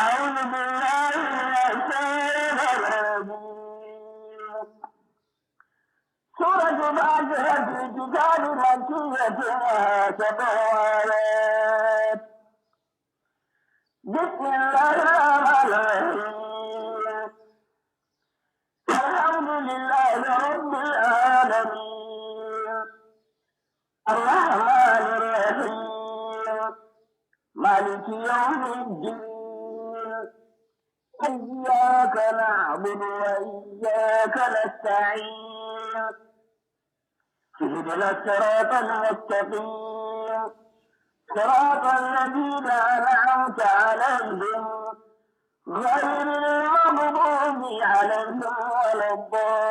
أعوذ بالله من الشيطان الرجيم. سورة فاتحة الكتاب مكية سبع آيات. بسم الله الرحمن الرحيم. الحمد لله رب العالمين الرحمن الرحيم مالك يوم الدين إياك نعبد وإياك نستعين اهدنا الصراط المستقيم صراط الذين أنعمت عليهم غير المغضوب عليهم ولا الضالين.